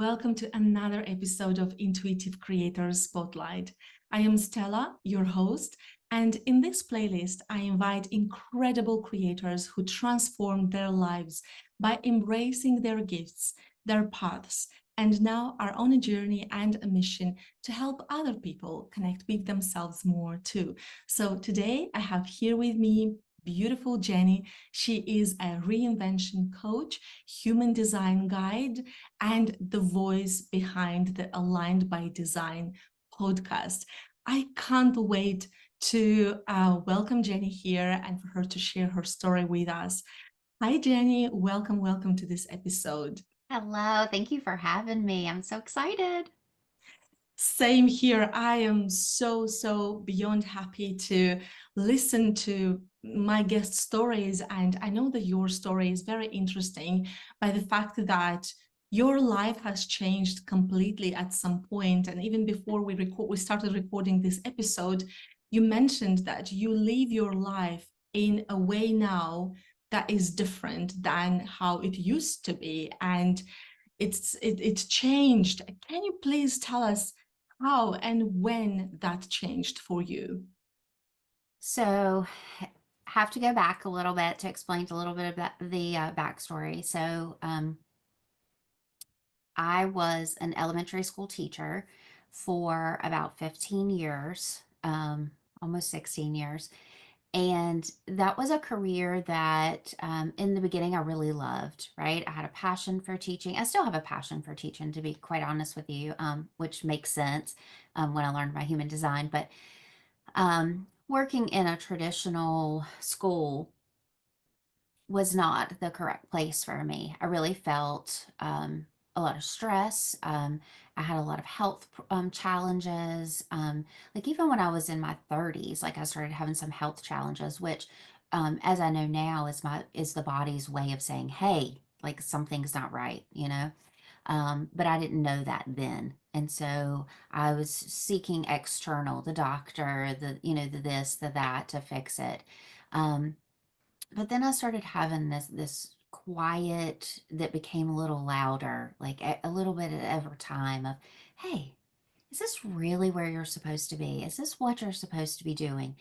welcome to another episode of Intuitive Creators Spotlight. I am Stella, your host, and in this playlist, I invite incredible creators who transform their lives by embracing their gifts, their paths, and now are on a journey and a mission to help other people connect with themselves more too. So today, I have here with me beautiful Jenny. She is a reinvention coach, human design guide, and the voice behind the Aligned by Design podcast. I can't wait to welcome Jenny here and for her to share her story with us. Hi, Jenny. Welcome to this episode. Hello, thank you for having me. I'm so excited. Same here. I am so beyond happy to listen to my guest stories. And I know that your story is very interesting by the fact that your life has changed completely at some point. And even before we started recording this episode, you mentioned that you live your life in a way now that is different than how it used to be. And it's changed. Can you please tell us how and when that changed for you? So, have to go back a little bit to explain a little bit about the backstory. I was an elementary school teacher for about 15 years, almost 16 years. And that was a career that in the beginning I really loved, right? I had a passion for teaching. I still have a passion for teaching, to be quite honest with you, which makes sense when I learned my human design. But working in a traditional school was not the correct place for me. I really felt a lot of stress. I had a lot of health challenges. Like even when I was in my 30s, like I started having some health challenges, which, as I know now, is the body's way of saying, "Hey, like something's not right," you know. But I didn't know that then. And so I was seeking external, the doctor, the this, the that to fix it. Um, but then I started having this quiet that became a little louder, like a little bit at every time of, hey, is this really where you're supposed to be? Is this what you're supposed to be doing?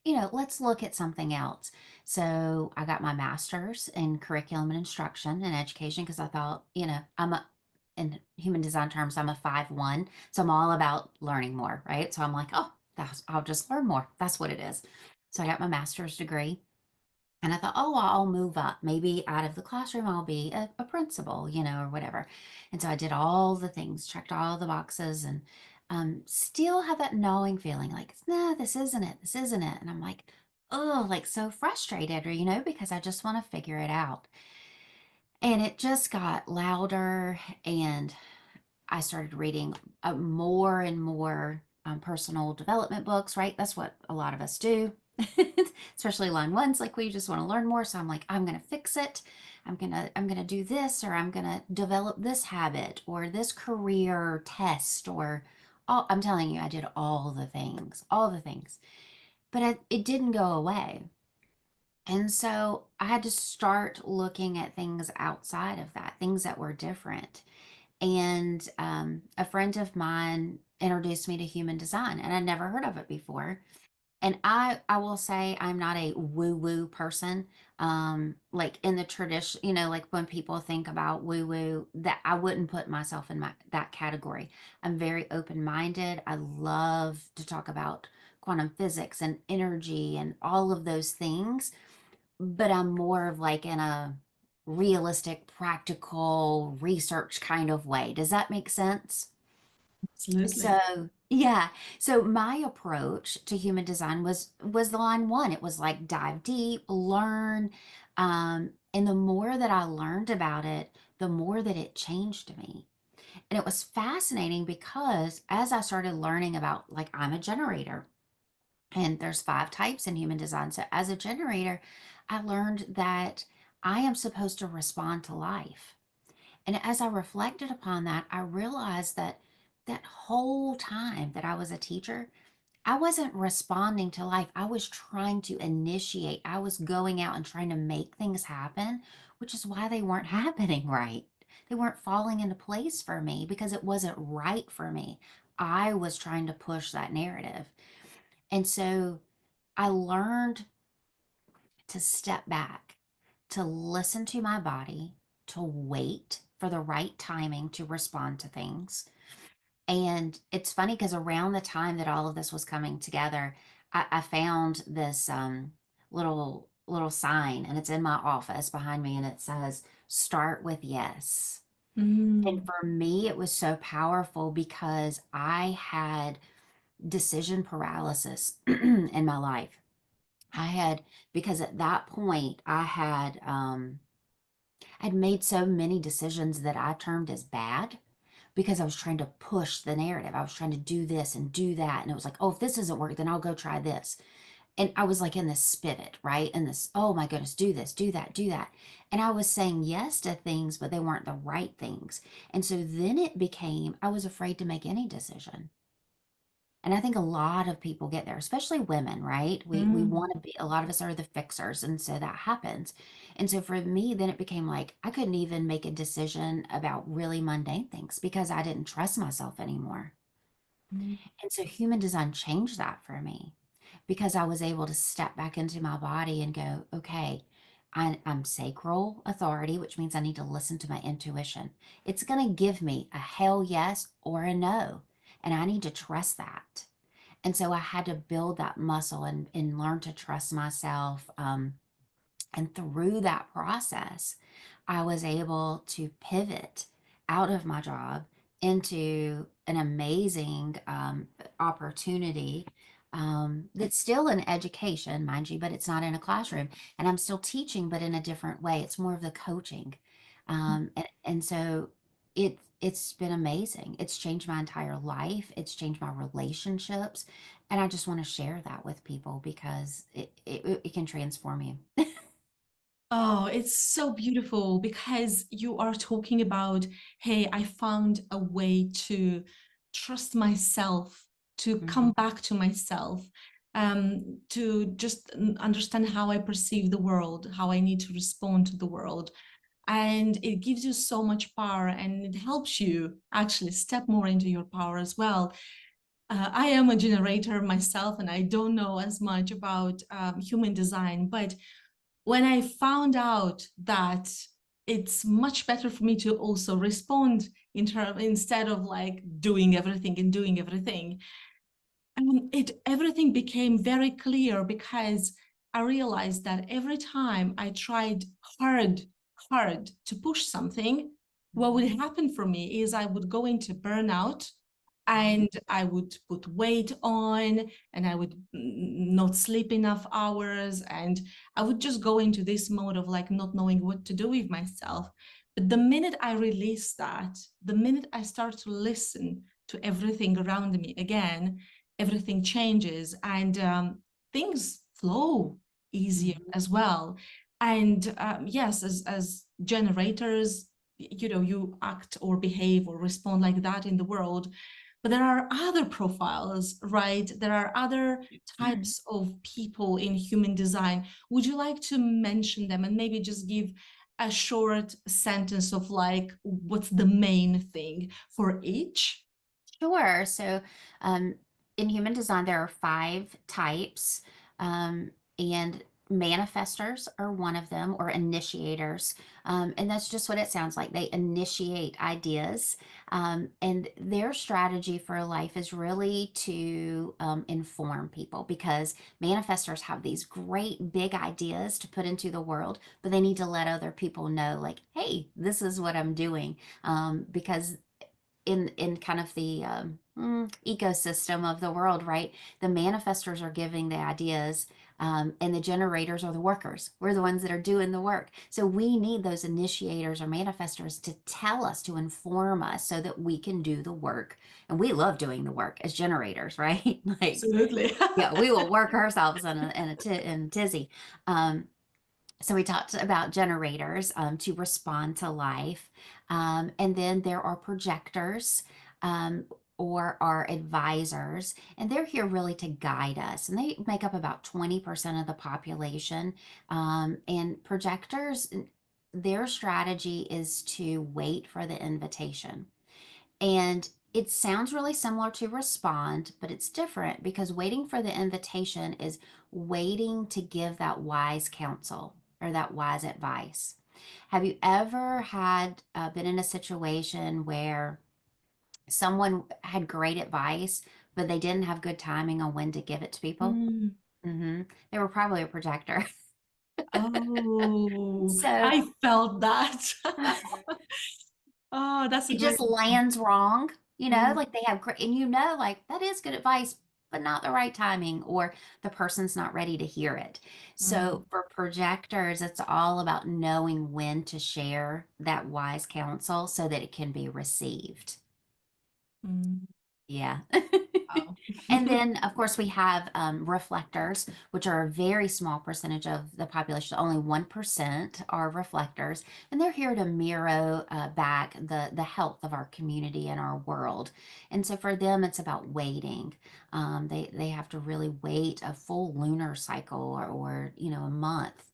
Let's look at something else. So I got my master's in curriculum and instruction and education because I thought, in human design terms, I'm a 5-1. So I'm all about learning more, right? So I'm like, oh, I'll just learn more. That's what it is. So I got my master's degree. And I thought, oh, well, I'll move up. Maybe out of the classroom, I'll be a principal, or whatever. And so I did all the things, checked all the boxes, and still had that gnawing feeling like, no, this isn't it. This isn't it. And I'm like, oh, like so frustrated, or, because I just want to figure it out. And it just got louder. And I started reading more and more personal development books, right? That's what a lot of us do, especially line ones. Like we just want to learn more. So I'm like, I'm going to fix it. I'm gonna do this, or I'm gonna develop this habit or this career test, or I'm telling you, I did all the things, but it didn't go away. And so I had to start looking at things outside of that, things that were different. And a friend of mine introduced me to human design, and I'd never heard of it before. And I will say I'm not a woo woo person. Like in the tradition, like when people think about woo woo, that I wouldn't put myself in that category. I'm very open minded. I love to talk about quantum physics and energy and all of those things, but I'm more of like in a realistic, practical research kind of way. Does that make sense? Absolutely. So, yeah. So my approach to human design was the line one. It was like dive deep, learn, and the more that I learned about it, the more that it changed me. And it was fascinating because as I started learning about, like, I'm a generator, and there's 5 types in human design. So as a generator, I learned that I am supposed to respond to life. And as I reflected upon that, I realized that that whole time that I was a teacher, I wasn't responding to life. I was trying to initiate. I was going out and trying to make things happen, which is why they weren't happening right. They weren't falling into place for me because it wasn't right for me. I was trying to push that narrative. And so I learned to step back, to listen to my body, to wait for the right timing to respond to things. And it's funny because around the time that all of this was coming together, I found this little sign, and it's in my office behind me, and it says, "Start with yes." And Mm. for me, it was so powerful because I had decision paralysis in my life. I had, because at that point I'd made so many decisions that I termed as bad because I was trying to push the narrative. I was trying to do this and do that. And it was like, oh, if this doesn't work, then I'll go try this. And I was like in this spigot, right? And this, oh my goodness, do this, do that, do that. And I was saying yes to things, but they weren't the right things. And so then it became, I was afraid to make any decision. And I think a lot of people get there, especially women, right? We Mm. want to be, a lot of us are the fixers, and so that happens. And so for me, then it became like I couldn't even make a decision about really mundane things because I didn't trust myself anymore. Mm. And so human design changed that for me because I was able to step back into my body and go, okay, I'm sacral authority, which means I need to listen to my intuition. It's going to give me a hell yes or a no. And I need to trust that. And so I had to build that muscle and learn to trust myself. And through that process, I was able to pivot out of my job into an amazing opportunity that's still in education, mind you, but it's not in a classroom. And I'm still teaching, but in a different way. It's more of the coaching. And so it's been amazing. It's changed my entire life. It's changed my relationships. And I just want to share that with people because it can transform you. Oh, it's so beautiful because you are talking about, hey, I found a way to trust myself, to Mhm. come back to myself, to just understand how I perceive the world, how I need to respond to the world. And it gives you so much power and it helps you actually step more into your power as well. I am a generator myself, and I don't know as much about human design, but when I found out that it's much better for me to also respond instead of like doing everything, everything became very clear because I realized that every time I tried hard, hard to push something, what would Mhm. happen for me is I would go into burnout Mhm. and I would put weight on and I would not sleep enough hours and I would just go into this mode of like not knowing what to do with myself. But the minute I release that, the minute I start to listen to everything around me again, everything changes and things flow easier Mhm. as well. And yes, as generators, you know, you act or behave or respond like that in the world, but there are other profiles, right? There are other types of people in human design. Would you like to mention them and maybe just give a short sentence of like what's the main thing for each? Sure. So, um, in human design, there are five types, and manifestors are one of them, or initiators. And that's just what it sounds like. They initiate ideas, and their strategy for life is really to inform people because manifestors have these great big ideas to put into the world, but they need to let other people know, like, hey, this is what I'm doing, because in kind of the ecosystem of the world, right? The manifestors are giving the ideas, and the generators are the workers. We're the ones that are doing the work. So we need those initiators or manifestors to tell us, to inform us, so that we can do the work. And we love doing the work as generators, right? Like, Absolutely. yeah, we will work ourselves in a tizzy. Um, so we talked about generators to respond to life. And then there are projectors, um, or our advisors, and they're here really to guide us. And they make up about 20% of the population. And projectors, their strategy is to wait for the invitation. And it sounds really similar to respond, but it's different because waiting for the invitation is waiting to give that wise counsel or that wise advice. Have you ever had been in a situation where someone had great advice, but they didn't have good timing on when to give it to people? Mm. They were probably a projector. Oh, So I felt that. Oh, that's a it great just lands wrong, one. like they have great, and like that is good advice, but not the right timing, or the person's not ready to hear it. Mm, So for projectors, it's all about knowing when to share that wise counsel so that it can be received. mm, Yeah. wow. And then, of course, we have reflectors, which are a very small percentage of the population. Only 1% are reflectors, and they're here to mirror back the health of our community and our world. And so for them, it's about waiting. They have to really wait a full lunar cycle or a month.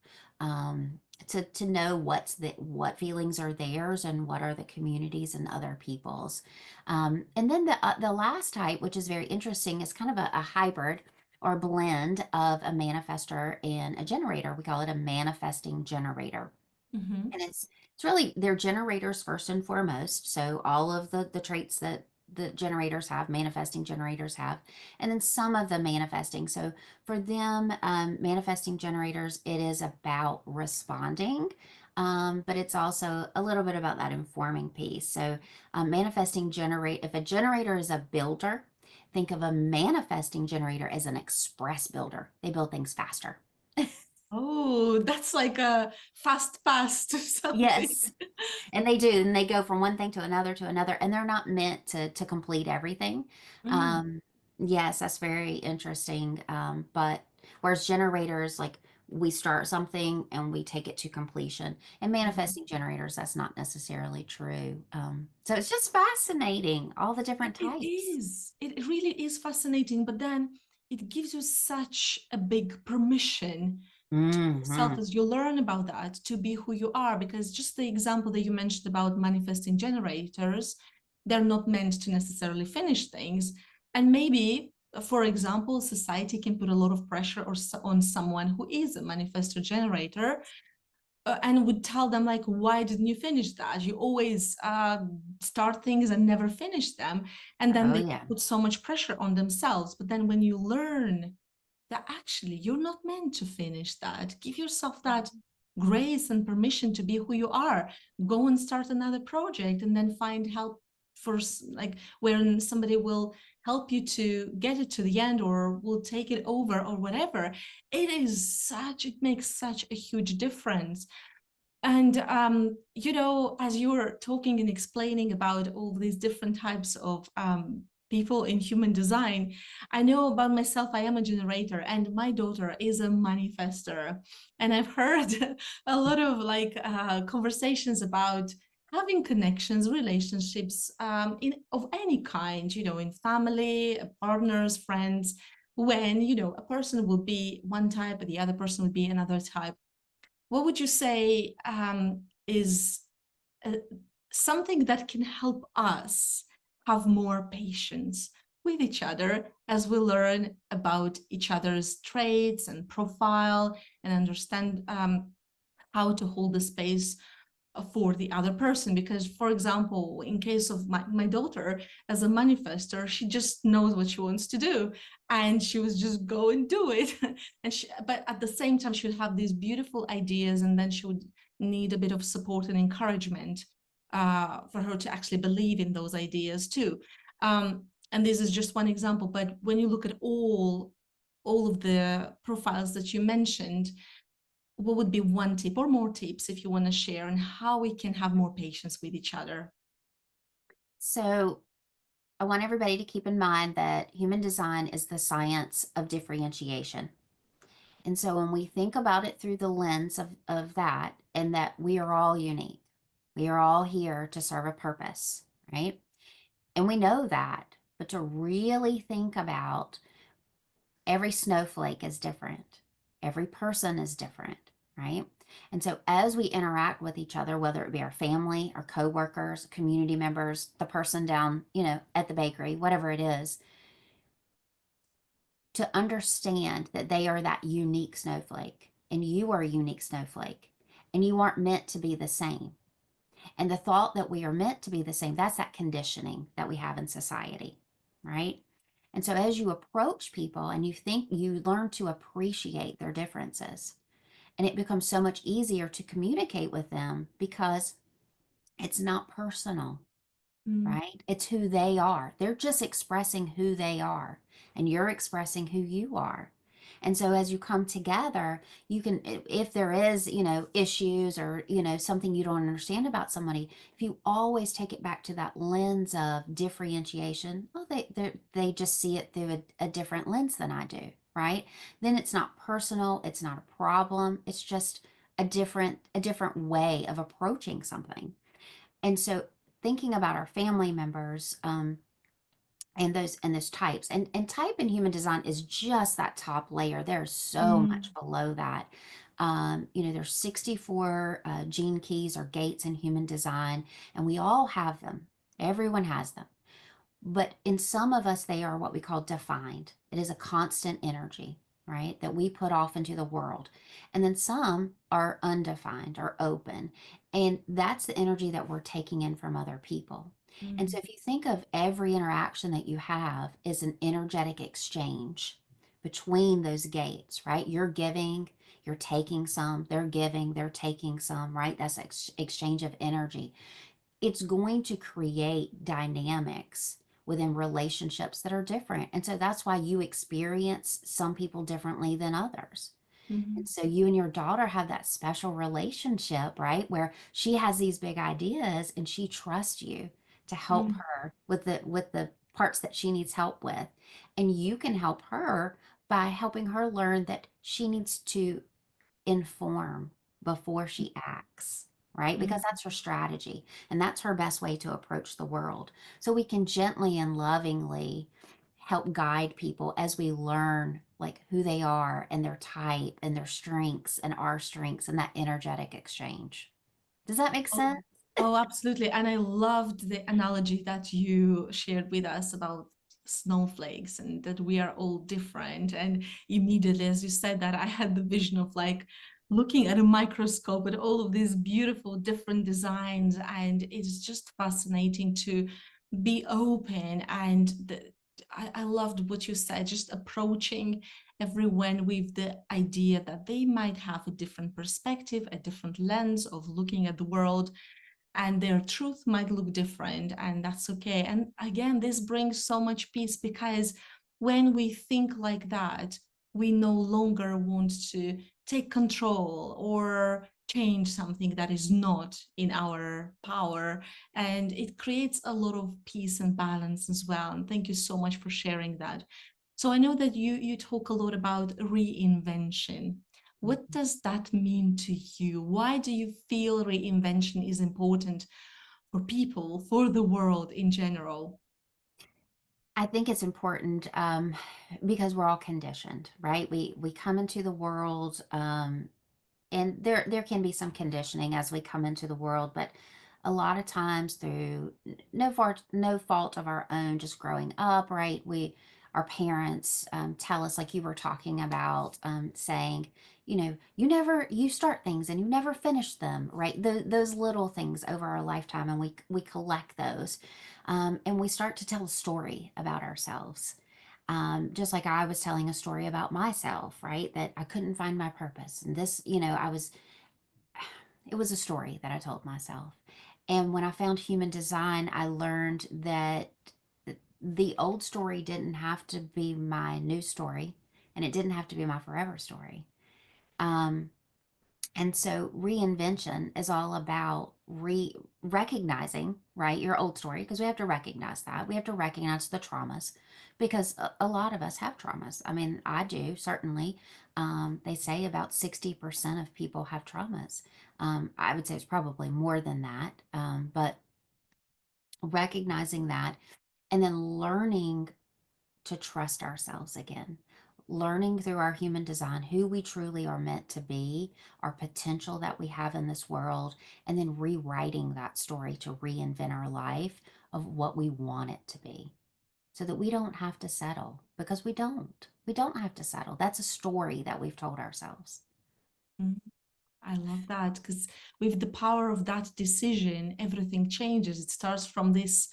To know what feelings are theirs and what are the communities and other people's. And then the last type, which is very interesting, is kind of a hybrid or blend of a manifester and a generator. We call it a manifesting generator. Mhm, And it's really they're generators first and foremost. So all of the traits that the generators have, manifesting generators have, and then some of the manifesting. So for them, manifesting generators, it is about responding, but it's also a little bit about that informing piece. So manifesting generate if a generator is a builder, think of a manifesting generator as an express builder. They build things faster. oh, that's like a fast pass to something. Yes. And they do, and they go from one thing to another, and they're not meant to complete everything. Mm, Um, yes, that's very interesting. But whereas generators, like we start something and we take it to completion, and mhm. manifesting generators, that's not necessarily true. So it's just fascinating, all the different It types. is. It really is fascinating, but then it gives you such a big permission to yourself Hmm. as you learn about that to be who you are. Because just the example that you mentioned about manifesting generators, they're not meant to necessarily finish things. And maybe, for example, society can put a lot of pressure on someone who is a manifestor generator and would tell them like, why didn't you finish that? You always start things and never finish them, and then Oh they yeah. put so much pressure on themselves. But then when you learn that actually you're not meant to finish that, give yourself that grace and permission to be who you are. Go and start another project and then find help for like when somebody will help you to get it to the end or will take it over or whatever. It makes such a huge difference. And as you were talking and explaining about all these different types of people in human design, I know about myself, I am a generator, and my daughter is a manifester. And I've heard a lot of like conversations about having connections, relationships of any kind, in family, partners, friends, when, a person will be one type and the other person will be another type. What would you say is uh, something that can help us have more patience with each other as we learn about each other's traits and profile and understand how to hold the space for the other person? Because, for example, in case of my daughter, as a manifester, she just knows what she wants to do and she was just go and do it. But at the same time, she would have these beautiful ideas, and then she would need a bit of support and encouragement for her to actually believe in those ideas too. And this is just one example, but when you look at all of the profiles that you mentioned, what would be one tip or more tips if you want to share on how we can have more patience with each other? So I want everybody to keep in mind that human design is the science of differentiation. And so when we think about it through the lens of that, and that we are all unique, we are all here to serve a purpose, right? And we know that, but to really think about every snowflake is different, every person is different, right? And so as we interact with each other, whether it be our family, our coworkers, community members, the person down, at the bakery, whatever it is, to understand that they are that unique snowflake and you are a unique snowflake and you aren't meant to be the same. And the thought that we are meant to be the same, that's that conditioning that we have in society, right? And so as you approach people and you learn to appreciate their differences, and it becomes so much easier to communicate with them because it's not personal, Mm, right? It's who they are. They're just expressing who they are, and you're expressing who you are. And so as you come together, you can, if there is, issues or, something you don't understand about somebody, if you always take it back to that lens of differentiation, oh, they just see it through a different lens than I do, right? Then it's not personal, it's not a problem, it's just a different way of approaching something. And so thinking about our family members, and those types, and type in human design is just that top layer. There's so much mm, below that. There's 64 gene keys or gates in human design, and we all have them. Everyone has them. But in some of us, they are what we call defined. It is a constant energy, right, that we put off into the world. And then some are undefined or open. And that's the energy that we're taking in from other people. And so mm, if you think of every interaction that you have is an energetic exchange between those gates, right? You're giving, you're taking some, they're giving, they're taking some, right? That's exchange of energy. It's going to create dynamics within relationships that are different. And so that's why you experience some people differently than others. And mm, so you and your daughter have that special relationship, right? Where she has these big ideas and she trusts you to help mm, her with the parts that she needs help with. And you can help her by helping her learn that she needs to inform before she acts, right? Because mm, that's her strategy and that's her best way to approach the world. So we can gently and lovingly help guide people as we learn like who they are and their type and their strengths and our strengths and that energetic exchange. Does that make mm. sense? Oh, absolutely. And I loved the analogy that you shared with us about snowflakes and that we are all different. And immediately, as you said that, I had the vision of like looking at a microscope at all of these beautiful different designs. And it's just fascinating to be open. And I loved what you said, just approaching everyone with the idea that they might have a different perspective, a different lens of looking at the world, and their truth might look different, and that's okay. And again, this brings so much peace because when we think like that, we no longer want to take control or change something that is not in our power, and it creates a lot of peace and balance as well. And thank you so much for sharing that. So I know that you talk a lot about reinvention. What does that mean to you? Why do you feel reinvention is important for people, for the world in general? I think it's important because we're all conditioned, right? We come into the world, and there can be some conditioning as we come into the world, but a lot of times through no fault of our own, just growing up, right? Our parents tell us, like you were talking about, saying, you start things and you never finish them, right? Those little things over our lifetime, and we collect those, and we start to tell a story about ourselves. Just like I was telling a story about myself, right? That I couldn't find my purpose. And this, it was a story that I told myself. And when I found human design, I learned that the old story didn't have to be my new story and it didn't have to be my forever story. Um, and so reinvention is all about recognizing, right, your old story, because we have to recognize that. We have to recognize the traumas because a lot of us have traumas. I mean, I do, certainly. They say about 60% of people have traumas. I would say it's probably more than that. But recognizing that and then learning to trust ourselves again. learning through our human design who we truly are meant to be, our potential that we have in this world, and then rewriting that story to reinvent our life of what we want it to be so that we don't have to settle, because we don't. We don't have to settle. That's a story that we've told ourselves. Mm, I love that because with the power of that decision, everything changes. It starts from this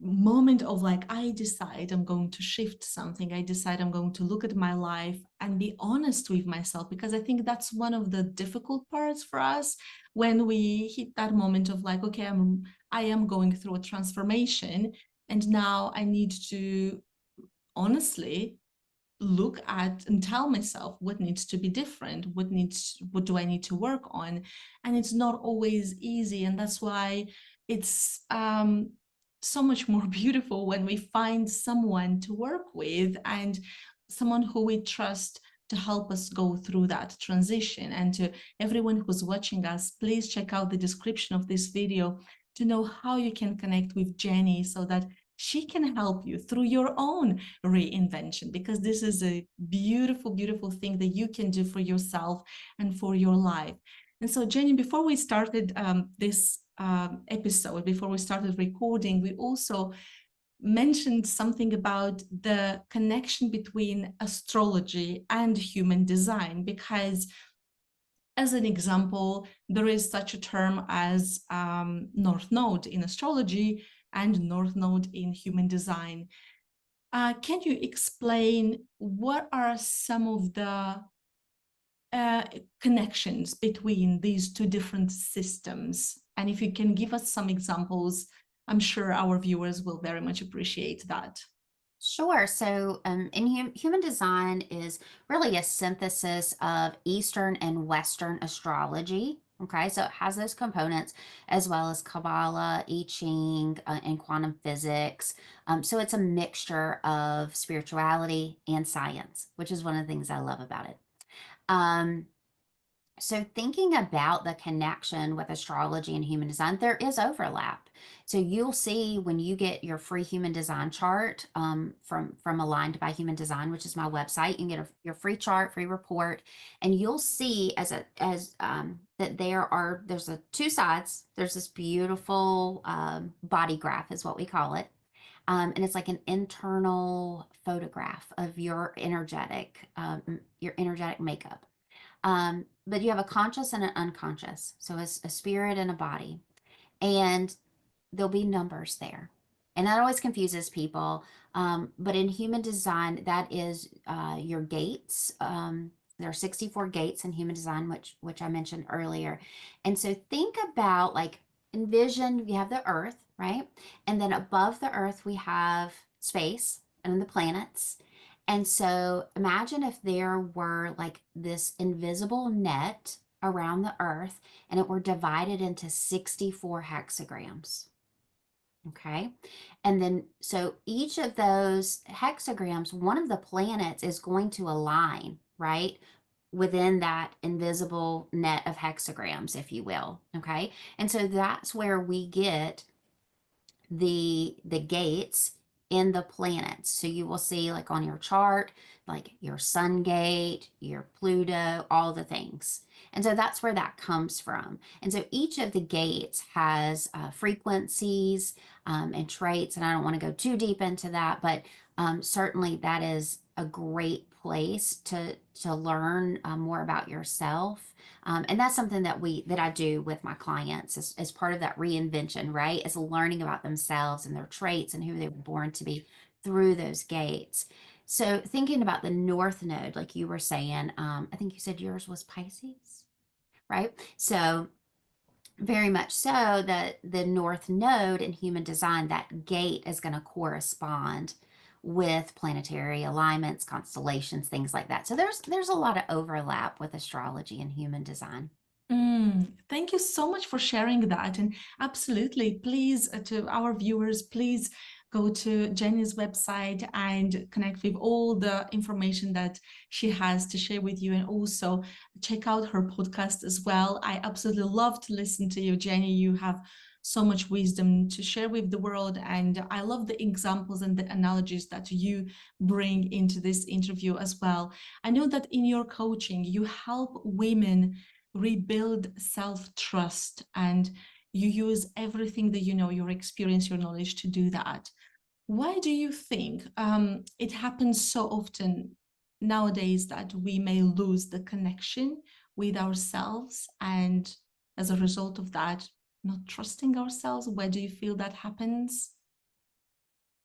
moment of like, I decide I'm going to shift something. I decide I'm going to look at my life and be honest with myself, because I think that's one of the difficult parts for us when we hit that moment of like, okay, I am going through a transformation, and now I need to honestly look at and tell myself what needs to be different, what do I need to work on. And it's not always easy, and that's why it's so much more beautiful when we find someone to work with and someone who we trust to help us go through that transition. And to everyone who's watching us, please check out the description of this video to know how you can connect with Jenny so that she can help you through your own reinvention, because this is a beautiful, beautiful thing that you can do for yourself and for your life. And so, Jenny, before we started this episode, before we started recording, we also mentioned something about the connection between astrology and human design, because as an example, there is such a term as North Node in astrology and North Node in human design. Can you explain what are some of the uh, connections between these two different systems? And if you can give us some examples, I'm sure our viewers will very much appreciate that. Sure. So, human design is really a synthesis of Eastern and Western astrology. Okay, so it has those components as well as Kabbalah, I Ching, and quantum physics. So it's a mixture of spirituality and science, which is one of the things I love about it. Um, so, thinking about the connection with astrology and human design, there is overlap. So, you'll see when you get your free human design chart from Aligned by Human Design, which is my website, you can get your free chart, free report, and you'll see that there's two sides. There's this beautiful body graph, is what we call it. And it's like an internal photograph of your energetic makeup. But you have a conscious and an unconscious. So it's a spirit and a body. And there'll be numbers there. And that always confuses people. But in human design, that is your gates. There are 64 gates in human design, which I mentioned earlier. And so think about, like, envision you have the earth, right? And then above the earth, we have space and the planets. And so imagine if there were like this invisible net around the earth and it were divided into 64 hexagrams. Okay. And then, so each of those hexagrams, one of the planets is going to align, right? Within that invisible net of hexagrams, if you will. Okay. And so that's where we get the gates in the planets. So you will see, like, on your chart, like your sun gate, your Pluto, all the things. And so that's where that comes from. And so each of the gates has frequencies and traits. And I don't want to go too deep into that, but certainly that is a great place to learn more about yourself. And that's something that I do with my clients as part of that reinvention, right? Is learning about themselves and their traits and who they were born to be through those gates. So thinking about the North Node, like you were saying, I think you said yours was Pisces, right? So very much so that the North Node in human design, that gate is going to correspond with planetary alignments, constellations, things like that. So there's a lot of overlap with astrology and human design. Thank you so much for sharing that. And absolutely, please, to our viewers, please go to Jenny's website and connect with all the information that she has to share with you, and also check out her podcast as well. I absolutely love to listen to you, Jenny. You have so much wisdom to share with the world, and I love the examples and the analogies that you bring into this interview as well. I know that in your coaching you help women rebuild self-trust, and you use everything that you know, your experience, your knowledge, to do that. Why do you think it happens so often nowadays that we may lose the connection with ourselves, and as a result of that, not trusting ourselves? Where do you feel that happens?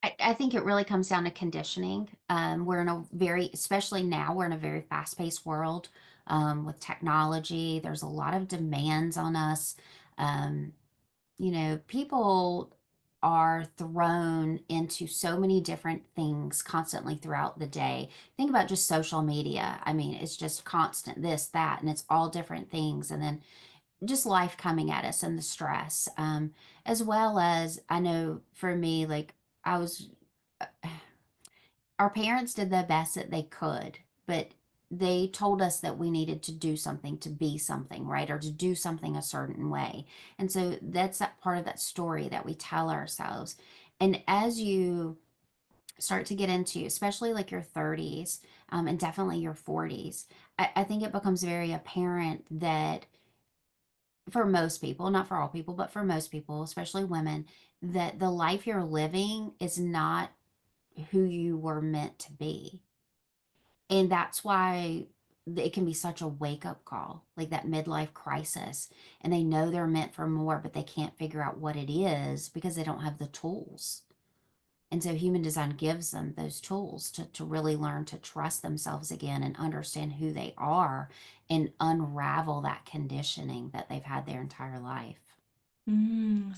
I think it really comes down to conditioning. We're in a very, especially now, we're in a very fast-paced world with technology. There's a lot of demands on us. Um, People are thrown into so many different things constantly throughout the day. Think about just social media. I mean, it's just constant this, that, and it's all different things. And then just life coming at us and the stress, as well as I know for me, like I was, our parents did the best that they could, but they told us that we needed to do something to be something, right? Or to do something a certain way. And so that's that part of that story that we tell ourselves. And as you start to get into, especially like your 30s, and definitely your 40s, I think it becomes very apparent that for most people, not for all people, but for most people, especially women, that the life you're living is not who you were meant to be. And that's why it can be such a wake up call, like that midlife crisis. And they know they're meant for more, but they can't figure out what it is because they don't have the tools. And so human design gives them those tools to really learn to trust themselves again and understand who they are and unravel that conditioning that they've had their entire life.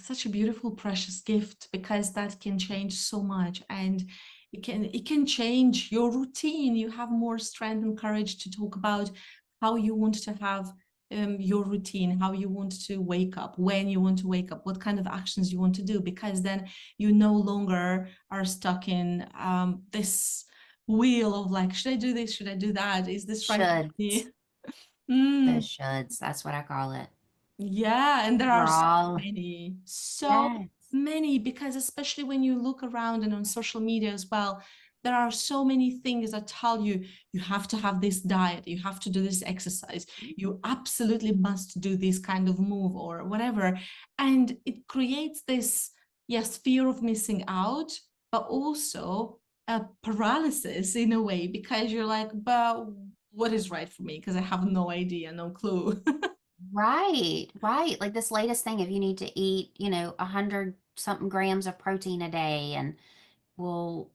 Such a beautiful, precious gift, because that can change so much, and it can change your routine. You have more strength and courage to talk about how you want to have your routine, how you want to wake up, when you want to wake up, what kind of actions you want to do, because then you no longer are stuck in this wheel of like, should I do this? Should I do that? Is this right for Should. me? The Mm. shoulds. That's what I call it. Yeah, and there are We're so all, many, so yes. many, because especially when you look around and on social media as well, there are so many things that tell you you have to have this diet, you have to do this exercise, you absolutely must do this kind of move or whatever. And it creates this, yes, fear of missing out, but also a paralysis in a way, because you're like, but what is right for me? Because I have no idea, no clue. Right, right. Like this latest thing, if you need to eat, 100 something grams of protein a day, and well,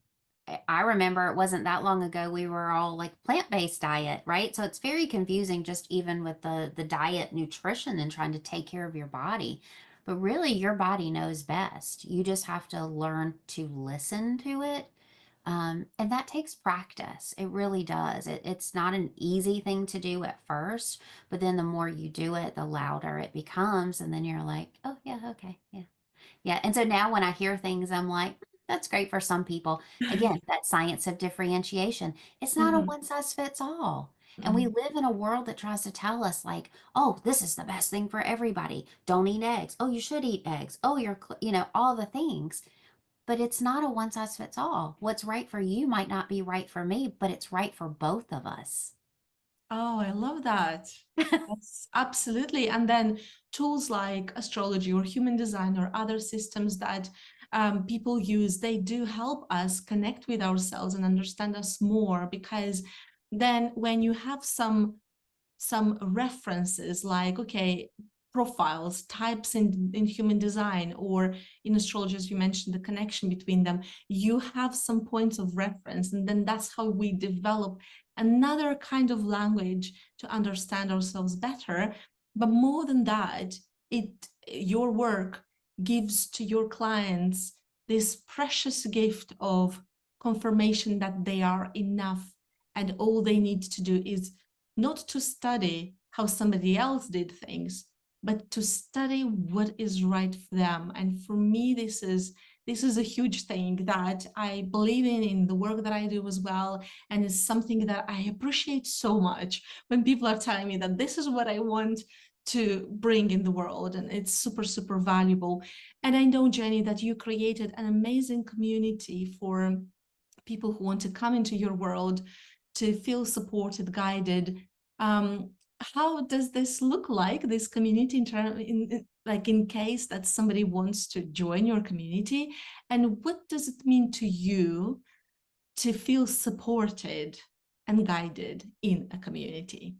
I remember it wasn't that long ago we were all like plant-based diet, right? So it's very confusing just even with the diet nutrition and trying to take care of your body. But really your body knows best. You just have to learn to listen to it. And that takes practice. It really does. It's not an easy thing to do at first, but then the more you do it, the louder it becomes. And then you're like, oh, yeah, okay, yeah. Yeah. And so now when I hear things, I'm like, that's great for some people. Again, that science of differentiation. It's not a Mhm, one size fits all. And we mhm. live in a world that tries to tell us, like, oh, this is the best thing for everybody. Don't eat eggs. Oh, you should eat eggs. Oh, all the things. But it's not a one size fits all. What's right for you might not be right for me, but it's right for both of us. Oh, I love that. That's absolutely. And then tools like astrology or human design or other systems that people use, they do help us connect with ourselves and understand us more, because then when you have some references like, okay, profiles, types in human design or in astrology, as you mentioned, the connection between them, you have some points of reference. And then that's how we develop another kind of language to understand ourselves better. But more than that, it your work gives to your clients this precious gift of confirmation that they are enough, and all they need to do is not to study how somebody else did things, but to study what is right for them. And for me, this is this is a huge thing that I believe in the work that I do as well. And it's something that I appreciate so much when people are telling me that this is what I want to bring in the world. And it's super, super valuable. And I know, Jenny, that you created an amazing community for people who want to come into your world to feel supported, guided. How does this look like, this community, like in case that somebody wants to join your community? And what does it mean to you to feel supported and guided in a community?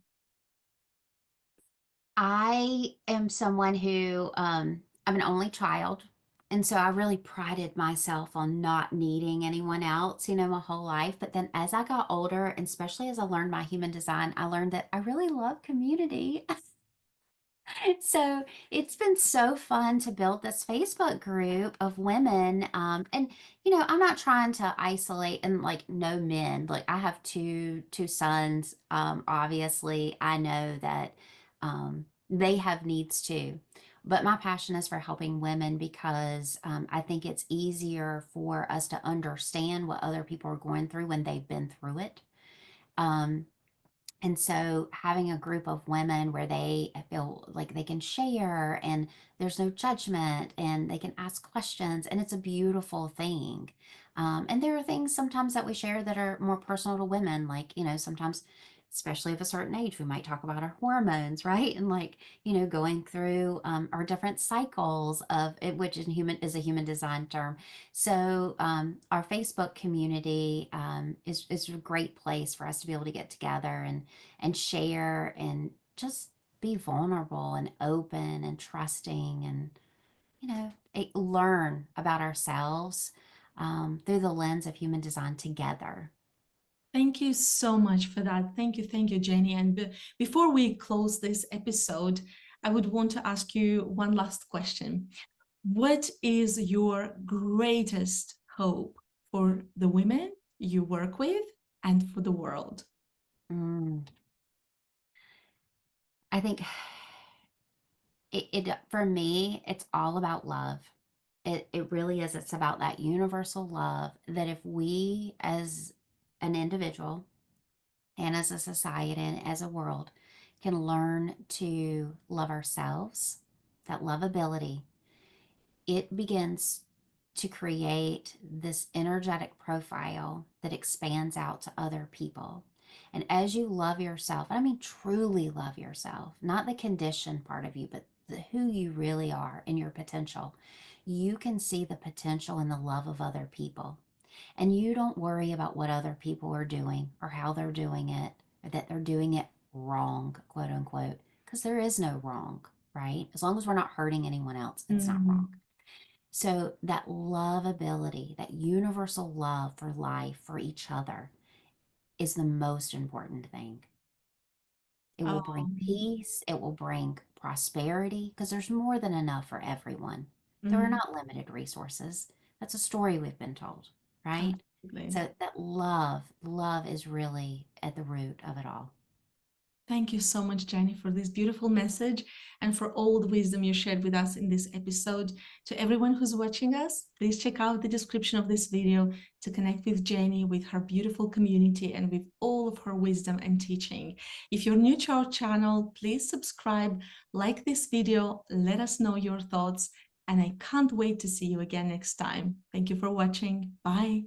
I am someone who, I'm an only child. And so I really prided myself on not needing anyone else, my whole life. But then as I got older, and especially as I learned my human design, I learned that I really love community. So it's been so fun to build this Facebook group of women. And I'm not trying to isolate and like no men. Like I have two sons. Obviously, I know that they have needs too. But my passion is for helping women because I think it's easier for us to understand what other people are going through when they've been through it. Um, and so having a group of women where they feel like they can share and there's no judgment and they can ask questions, and it's a beautiful thing. And there are things sometimes that we share that are more personal to women, like, sometimes, especially of a certain age, we might talk about our hormones, right? And like, going through our different cycles of it, which in human is a human design term. So our Facebook community is a great place for us to be able to get together and share and just be vulnerable and open and trusting and learn about ourselves through the lens of human design together. Thank you so much for that. Thank you, Jenny. And before we close this episode, I would want to ask you one last question. What is your greatest hope for the women you work with and for the world? Mm. I think it for me, it's all about love. It really is. It's about that universal love that if we as an individual and as a society and as a world can learn to love ourselves, that lovability, it begins to create this energetic profile that expands out to other people. And as you love yourself, and I mean truly love yourself, not the conditioned part of you, but who you really are and your potential, you can see the potential and the love of other people. And you don't worry about what other people are doing or how they're doing it, or that they're doing it wrong, quote unquote, because there is no wrong, right? As long as we're not hurting anyone else, it's not wrong. Mhm. So that lovability, that universal love for life, for each other, is the most important thing. It will bring Oh, peace, it will bring prosperity, because there's more than enough for everyone. There are mhm. not limited resources. That's a story we've been told, right? Absolutely. So that love is really at the root of it all. Thank you so much, Jenny, for this beautiful message and for all the wisdom you shared with us in this episode. To everyone who's watching us, please check out the description of this video to connect with Jenny, with her beautiful community, and with all of her wisdom and teaching. If you're new to our channel, please subscribe, like this video, let us know your thoughts, and I can't wait to see you again next time. Thank you for watching. Bye.